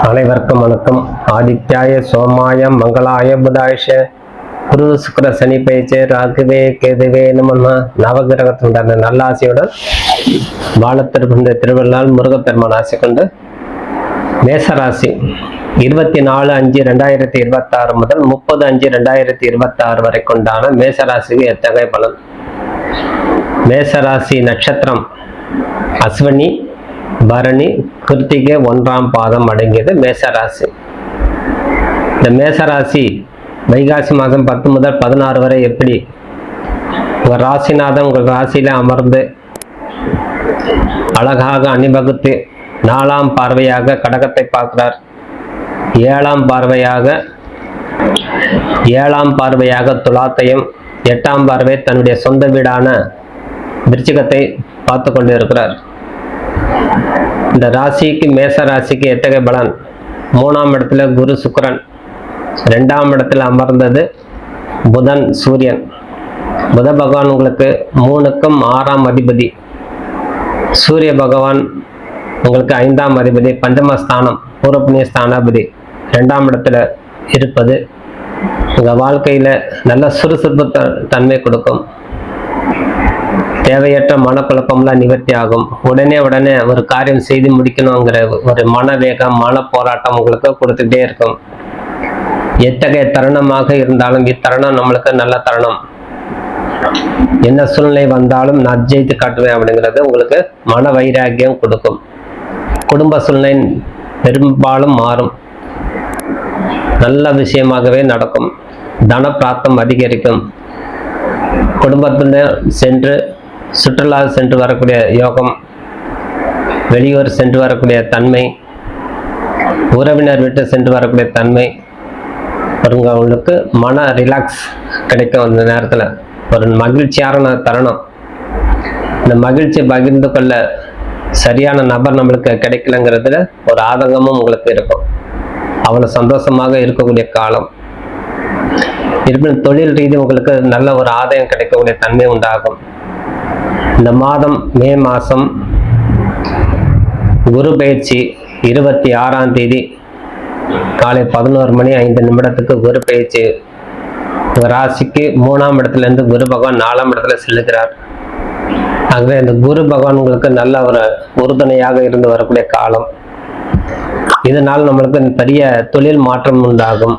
அனைவருக்கும் வணக்கம். ஆதித்யாய சோமாய மங்களாய புதாயஷ குரு சுக்கிர சனி பயிற்சி ராகுவே கேதுவே நம நவகிரகத்தினுடைய நல்லாசியுடன் வாழத்திருக்கின்ற திருவள்ளால் முருகப்பெருமான் ஆசை கொண்டு மேசராசி 24/5/2026 முதல் 30/5/2026 வரை கொண்டான மேசராசிக்கு எத்தகைய பலன்? மேசராசி நட்சத்திரம் அஸ்வினி, பரணி, கிருத்திகை 1ஆம் பாதம் அடங்கியது மேசராசி. இந்த மேசராசி வைகாசி மாதம் 10 முதல் 16 வரை எப்படி உங்கள் ராசிநாதன் உங்கள் ராசியில அமர்ந்து அழகாக அணிவகுத்து 4ஆம் பார்வையாக கடகத்தை பார்க்கிறார், 7ஆம் பார்வையாக துலாத்தையும், 8ஆம் பார்வை தன்னுடைய சொந்த வீடான விருச்சிகத்தை பார்த்து கொண்டு இருக்கிறார். இந்த ராசிக்கு மேச ராசிக்கு எத்தகைய பலன்? 3ஆம் இடத்துல குரு சுக்கிரன், 2ஆம் இடத்துல அமர்ந்தது புதன் சூரியன். புத பகவான் உங்களுக்கு 3க்கும் 6ஆம் அதிபதி, சூரிய பகவான் உங்களுக்கு 5ஆம் அதிபதி, பஞ்சமஸ்தானம் பூர்வப்புண்ணிய ஸ்தானாபதி 2ஆம் இடத்துல இருப்பது உங்கள் வாழ்க்கையில நல்ல சுறுசுறுப்பு தன்மை கொடுக்கும். தேவையற்ற மனக்குழப்பம்லாம் நிவர்த்தி ஆகும். உடனே ஒரு காரியம் செய்து முடிக்கணுங்கிற ஒரு மனவேகம், மன போராட்டம் உங்களுக்கு கொடுத்துட்டே இருக்கும். எத்தகைய தருணமாக இருந்தாலும் இத்தருணம் நம்மளுக்கு நல்ல தருணம், என்ன சூழ்நிலை வந்தாலும் நான் ஜெயித்து காட்டுவேன் அப்படிங்கிறது உங்களுக்கு மன வைராக்கியம் கொடுக்கும். குடும்ப சூழ்நிலை பெரும்பாலும் மாறும், நல்ல விஷயமாகவே நடக்கும். தன பிராப்தம் அதிகரிக்கும். குடும்பத்துடன் சென்று சுற்றுலா சென்று வரக்கூடிய யோகம், வெளியூர் சென்று வரக்கூடிய தன்மை, உறவினர் விட்டு சென்று வரக்கூடிய தன்மை, உங்களுக்கு மன ரிலாக்ஸ் கிடைக்கும். அந்த நேரத்தில் ஒரு மகிழ்ச்சியான தருணம். இந்த மகிழ்ச்சியை பகிர்ந்து கொள்ள சரியான நபர் நம்மளுக்கு கிடைக்கலங்கிறதுல ஒரு ஆதங்கமும் உங்களுக்கு இருக்கும். அவ்வளோ சந்தோஷமாக இருக்கக்கூடிய காலம். இருப்பினும் தொழில் ரீதி உங்களுக்கு நல்ல ஒரு ஆதாயம் கிடைக்கக்கூடிய தன்மை உண்டாகும். இந்த மாதம் மே மாதம் குரு பயிற்சி 26ஆம் தேதி காலை 11:05 குரு பயிற்சி ராசிக்கு 3ஆம் இடத்துலேருந்து குரு பகவான் 4ஆம் இடத்துல செல்லுகிறார். ஆகவே இந்த குரு பகவான் உங்களுக்கு நல்ல ஒரு உறுதுணையாக இருந்து வரக்கூடிய காலம். இதனால் நம்மளுக்கு பெரிய தொழில் மாற்றம் உண்டாகும்,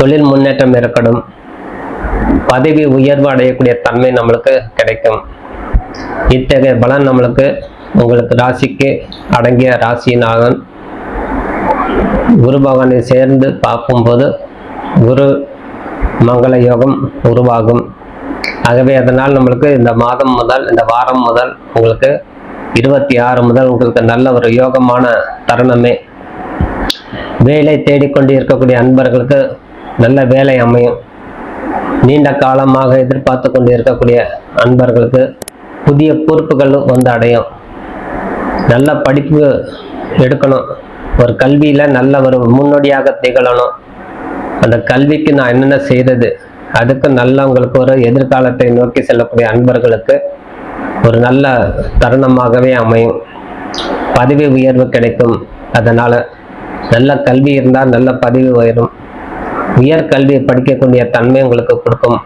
தொழில் முன்னேற்றம் ஏற்படும், பதவி உயர்வு அடையக்கூடிய தன்மை நம்மளுக்கு கிடைக்கும். இத்தகைய பலன் நம்மளுக்கு உங்களுக்கு ராசிக்கு அடங்கிய ராசிநாதன் குரு பகவானை சேர்ந்து பார்க்கும்போது குரு மங்கள யோகம் உருவாகும். ஆகவே அதனால் நம்மளுக்கு இந்த மாதம் முதல், இந்த வாரம் முதல் உங்களுக்கு 26 முதல் உங்களுக்கு நல்ல ஒரு யோகமான தருணமே. வேலை தேடிக்கொண்டு இருக்கக்கூடிய அன்பர்களுக்கு நல்ல வேலை அமையும். நீண்ட காலமாக எதிர்பார்த்து கொண்டு இருக்கக்கூடிய அன்பர்களுக்கு புதிய பொறுப்புகள் வந்து அடையும். நல்ல படிப்பு எடுக்கணும், ஒரு கல்வியில நல்ல ஒரு முன்னோடியாக திகழணும். அந்த கல்விக்கு நான் என்னென்ன செய்தது, அதுக்கு நல்ல உங்களுக்கு ஒரு எதிர்காலத்தை நோக்கி செல்லக்கூடிய அன்பர்களுக்கு ஒரு நல்ல தருணமாகவே அமையும். பதவி உயர்வு கிடைக்கும். அதனால நல்ல கல்வி இருந்தால் நல்ல பதவி உயரும். உயர்கல்வியை படிக்கக்கூடிய தன்மை உங்களுக்கு கொடுக்கும்.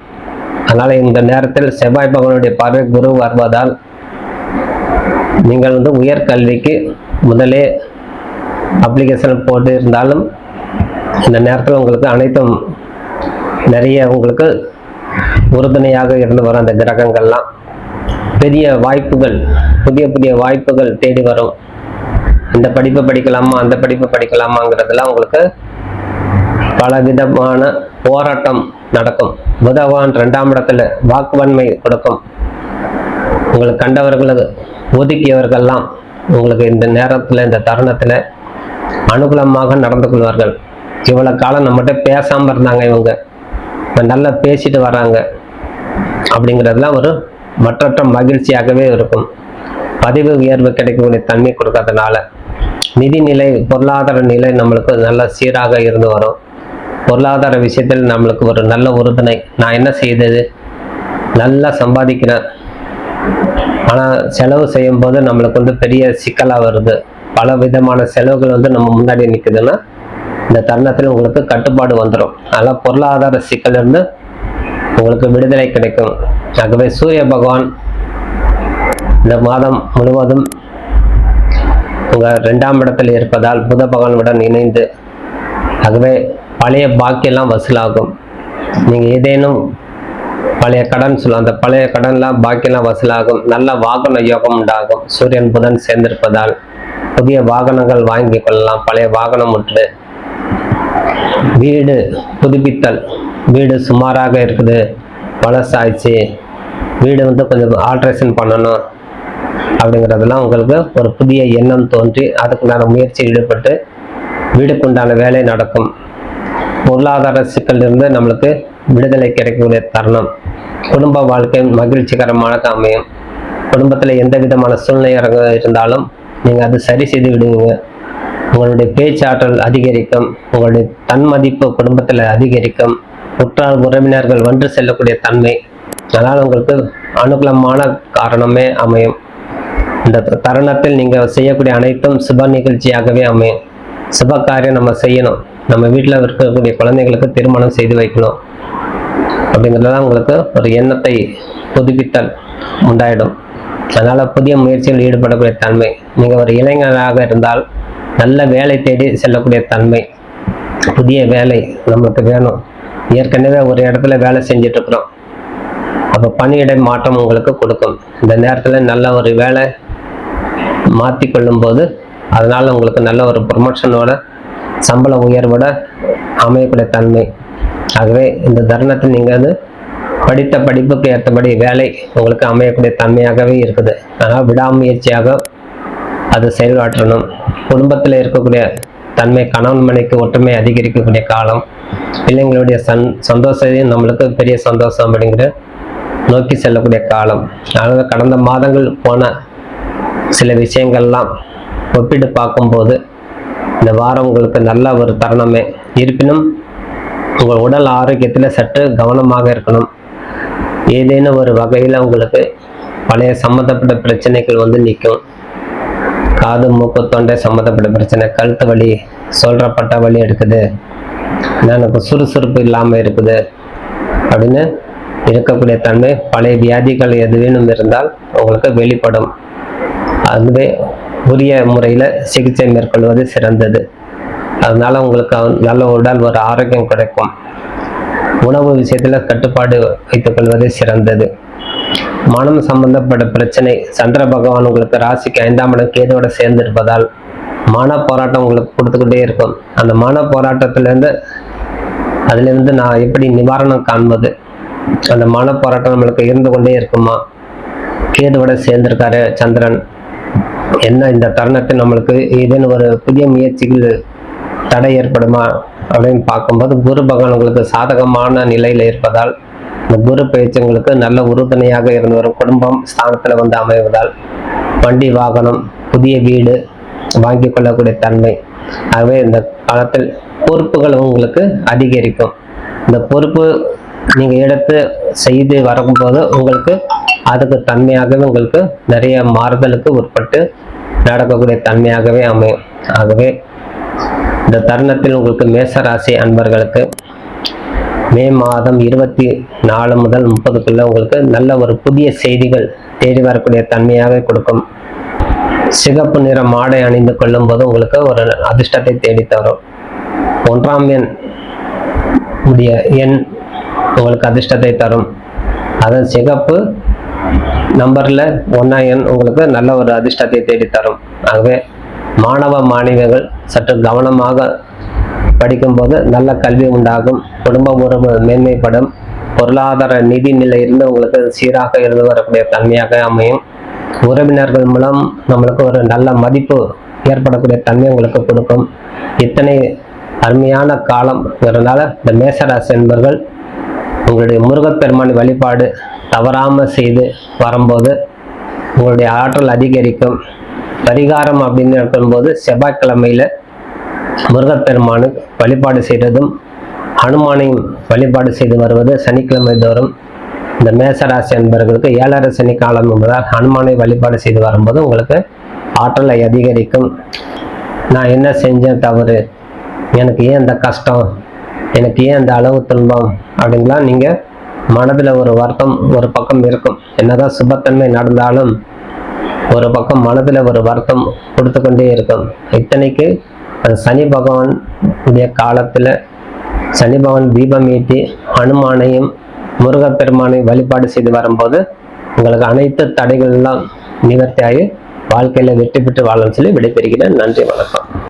அதனால இந்த நேரத்தில் செவ்வாய் பகவானுடைய பார்வை குரு வருவதால் நீங்கள் உயர்கல்விக்கு முதலே அப்ளிகேஷன் போட்டு இருந்தாலும் இந்த நேரத்தில் உங்களுக்கு அனைத்தும் நிறைய உங்களுக்கு உறுதுணையாக இருந்து வரும். அந்த கிரகங்கள்லாம் பெரிய வாய்ப்புகள், புதிய வாய்ப்புகள் தேடி வரும். இந்த படிப்பு படிக்கலாமா, அந்த படிப்பு படிக்கலாமாங்கிறதுலாம் உங்களுக்கு பல விதமான போராட்டம் நடக்கும். புதவான் 2ஆம் இடத்துல வாக்குவன்மை கொடுக்கும். உங்களுக்கு கண்டவர்களை ஒதுக்கியவர்கள்லாம் உங்களுக்கு இந்த நேரத்தில், இந்த தருணத்தில் அனுகூலமாக நடந்து கொள்வார்கள். இவ்வளோ காலம் நம்மகிட்ட பேசாமல் இருந்தாங்க, இவங்க நல்லா பேசிட்டு வராங்க அப்படிங்கிறதுலாம் ஒரு மற்றற்ற மகிழ்ச்சியாகவே இருக்கும். பதவி உயர்வு கிடைக்கக்கூடிய தன்மை கொடுக்கறதுனால நிதிநிலை, பொருளாதார நிலை நம்மளுக்கு நல்ல சீராக இருந்து வரும். பொருளாதார விஷயத்தில் நம்மளுக்கு ஒரு நல்ல உறுதுணை. நான் என்ன செய்தது, நல்லா சம்பாதிக்கிறேன், ஆனால் செலவு செய்யும் போது நம்மளுக்கு பெரிய சிக்கலாக வருது. பல விதமான செலவுகள் வந்து நம்ம முன்னாடி நிற்குதுன்னா இந்த தருணத்தில் உங்களுக்கு கட்டுப்பாடு வந்துடும். அதெல்லாம் பொருளாதார சிக்கல் இருந்து உங்களுக்கு விடுதலை கிடைக்கும். ஆகவே சூரிய பகவான் இந்த மாதம் முழுவதும் உங்க 2ஆம் இடத்தில் இருப்பதால் புத பகவானுடன் இணைந்து, ஆகவே பழைய பாக்கியெல்லாம் வசூலாகும். நீங்க ஏதேனும் பழைய கடன் சொல்லுவோம், அந்த பழைய கடன்லாம் பாக்கியெல்லாம் வசூலாகும். நல்ல வாகன யோகம் உண்டாகும். சூரியன் புதன் சேர்ந்திருப்பதால் புதிய வாகனங்கள் வாங்கி கொள்ளலாம். பழைய வாகனம் உண்டு. வீடு புதுப்பித்தல், வீடு சுமாராக இருக்குது, பழசாயிடுச்சு, வீடு வந்து கொஞ்சம் ஆல்ட்ரேஷன் பண்ணணும் அப்படிங்கிறதெல்லாம் உங்களுக்கு ஒரு புதிய எண்ணம் தோன்றி அதுக்குண்டான முயற்சி ஈடுபட்டு வீடுக்குண்டான வேலை நடக்கும். பொருளாதார சிக்கலிருந்து நம்மளுக்கு விடுதலை கிடைக்கக்கூடிய தருணம். குடும்ப வாழ்க்கை மகிழ்ச்சிகரமாக அமையும். குடும்பத்தில் எந்த விதமான சூழ்நிலை இருந்தாலும் நீங்கள் அது சரி செய்து விடுவீங்க. உங்களுடைய பேச்சாற்றல் அதிகரிக்கும். உங்களுடைய தன்மதிப்பு குடும்பத்தில் அதிகரிக்கும். உற்றார் உறவினர்கள் வென்று செல்லக்கூடிய தன்மை, அதனால் உங்களுக்கு அனுகூலமான காரணமே அமையும். இந்த தருணத்தில் நீங்கள் செய்யக்கூடிய அனைத்தும் சுப நிகழ்ச்சியாகவே அமையும். சுப காரியம் நம்ம செய்யணும். நம்ம வீட்டில் இருக்கக்கூடிய குழந்தைகளுக்கு திருமணம் செய்து வைக்கணும் அப்படிங்கிறதுலாம் உங்களுக்கு ஒரு எண்ணத்தை புதுப்பித்தல் உண்டாயிடும். அதனால் புதிய முயற்சிகள் ஈடுபடக்கூடிய தன்மை. நீங்கள் ஒரு இளைஞராக இருந்தால் நல்ல வேலை தேடி செல்லக்கூடிய தன்மை. புதிய வேலை நம்மளுக்கு வேணும். ஏற்கனவே ஒரு இடத்துல வேலை செஞ்சுட்டு இருக்கிறோம், அப்போ பணியிடை மாற்றம் உங்களுக்கு கொடுக்கும். இந்த நேரத்தில் நல்ல ஒரு வேலை மாற்றி கொள்ளும் போது அதனால் உங்களுக்கு நல்ல ஒரு ப்ரொமோஷனோட சம்பள உயர்வோட அமையக்கூடிய தன்மை. ஆகவே இந்த தருணத்தில் நீங்கள் வந்து படித்த படிப்புக்கு ஏற்றபடி வேலை உங்களுக்கு அமையக்கூடிய தன்மையாகவே இருக்குது. அதனால் விடாமுயற்சியாக அது செயல்பாற்றணும். குடும்பத்தில் இருக்கக்கூடிய தன்மை, கணவன் மனைக்கு ஒற்றுமை அதிகரிக்கக்கூடிய காலம். பிள்ளைங்களுடைய சந்தோஷத்தையும் நம்மளுக்கு பெரிய சந்தோஷம் அப்படிங்கிற நோக்கி செல்லக்கூடிய காலம். அதனால் கடந்த மாதங்கள் போன சில விஷயங்கள்லாம் ஒப்பிட்டு பார்க்கும்போது இந்த வாரம் உங்களுக்கு நல்ல ஒரு தருணமே. இருப்பினும் உங்கள் உடல் ஆரோக்கியத்தில் சற்று கவனமாக இருக்கணும். ஏதேனும் ஒரு வகையில் உங்களுக்கு பழைய சம்மந்தப்பட்ட பிரச்சனைகள் வந்து நிற்கும். காது மூக்கு தொண்டை சம்மந்தப்பட்ட பிரச்சனை, கழுத்து வலி, சொல்றப்பட்ட வலி எடுக்குது, எனக்கு சுறுசுறுப்பு இல்லாமல் இருக்குது அப்படின்னு இருக்கக்கூடிய தன்மை. பழைய வியாதிகள் எதுவேனும் இருந்தால் உங்களுக்கு வெளிப்படும். அதுவே உரிய முறையில் சிகிச்சை மேற்கொள்வது சிறந்தது. அதனால உங்களுக்கு நல்ல உடல் ஒரு ஆரோக்கியம் கிடைக்கும். உணவு விஷயத்தில் கட்டுப்பாடு வைத்துக் கொள்வது சிறந்தது. மனம் சம்பந்தப்பட்ட பிரச்சனை, சந்திர பகவான் உங்களுக்கு ராசிக்கு 5ஆம் இடம் கேதுவோட சேர்ந்து இருப்பதால் மன போராட்டம் உங்களுக்கு கொடுத்துக்கிட்டே இருக்கும். அந்த மன போராட்டத்திலேருந்து நான் எப்படி நிவாரணம் காண்பது? அந்த மன போராட்டம் நம்மளுக்கு இருந்து கொண்டே இருக்குமா? கேதுவோட சேர்ந்திருக்காரு சந்திரன். என்ன இந்த தருணத்தில் நம்மளுக்கு ஏதேனும் ஒரு புதிய முயற்சிகள் தடை ஏற்படுமா அப்படின்னு பார்க்கும்போது குரு பகவான் உங்களுக்கு சாதகமான நிலையில் இருப்பதால் இந்த குரு பயிற்சி உங்களுக்கு நல்ல உறுதுணையாக இருந்து வரும். குடும்பம் ஸ்தானத்தில் வந்து அமைவதால் வண்டி வாகனம், புதிய வீடு வாங்கி கொள்ளக்கூடிய தன்மை. ஆகவே இந்த காலத்தில் பொறுப்புகள் உங்களுக்கு அதிகரிக்கும். இந்த பொறுப்பு நீங்கள் எடுத்து செய்து வரும்போது உங்களுக்கு அதுக்கு தன்மையாகவே உங்களுக்கு நிறைய மாறுதலுக்கு உட்பட்டு நடக்கக்கூடிய தன்மையாகவே அமையும். ஆகவே இந்த தருணத்தில் உங்களுக்கு மேசராசி அன்பர்களுக்கு மே மாதம் 24 முதல் 30க்குள்ள உங்களுக்கு நல்ல ஒரு புதிய செய்திகள் தேடி வரக்கூடிய தன்மையாக கொடுக்கும். சிகப்பு நிற மாடை அணிந்து கொள்ளும் போது உங்களுக்கு ஒரு அதிர்ஷ்டத்தை தேடித்தரும். 1ஆம் எண் உங்களுக்கு அதிர்ஷ்டத்தை தரும். அதன் சிகப்பு நம்பர்ல 1ஆம் எண் உங்களுக்கு நல்ல ஒரு அதிர்ஷ்டத்தை தேடித்தரும். ஆகவே மாணவ மாணவிகள் சற்று கவனமாக படிக்கும்போது நல்ல கல்வி உண்டாகும். குடும்ப உறவு மேன்மைப்படும். பொருளாதார நிதி நிலையிலிருந்து உங்களுக்கு சீராக இருந்து வரக்கூடிய தன்மையாக அமையும். உறவினர்கள் மூலம் நம்மளுக்கு ஒரு நல்ல மதிப்பு ஏற்படக்கூடிய தன்மை உங்களுக்கு கொடுக்கும். இத்தனை அருமையான காலம்ங்கிறதுனால இந்த மேசராசி என்பவர்கள் உங்களுடைய முருகப்பெருமான் வழிபாடு தவறாமல் செய்து வரும்போது உங்களுடைய ஆற்றல் அதிகரிக்கும். பரிகாரம் அப்படின்னு இருக்கும்போது செவ்வாய்க்கிழமையில முருகப்பெருமானு வழிபாடு செய்வதும் ஹனுமானையும் வழிபாடு செய்து வருவது சனிக்கிழமை தோறும் இந்த மேசராசி என்பவர்களுக்கு 7.5 சனி காலம் என்பதால் ஹனுமானை வழிபாடு செய்து வரும்போது உங்களுக்கு ஆற்றலை அதிகரிக்கும். நான் என்ன செஞ்சேன் தவறு, எனக்கு ஏன் இந்த கஷ்டம், எனக்கு ஏன் இந்த அளவு துன்பம் அப்படின்லாம் நீங்கள் மனதில் ஒரு வருத்தம் ஒரு பக்கம் இருக்கும். என்னதான் சுபத்தன்மை நடந்தாலும் ஒரு பக்கம் மனதில் ஒரு வருத்தம் கொடுத்து கொண்டே இருக்கும். இத்தனைக்கு அது சனி பகவான் உடைய காலத்தில் சனி பகவான் தீபம் ஏற்றி ஹனுமானையும் முருகப்பெருமானை வழிபாடு செய்து வரும்போது உங்களுக்கு அனைத்து தடைகள் எல்லாம் நிவர்த்தியாகி வாழ்க்கையில வெற்றி பெற்று வாழணும்னு சொல்லி விடைபெறுகிறேன். நன்றி, வணக்கம்.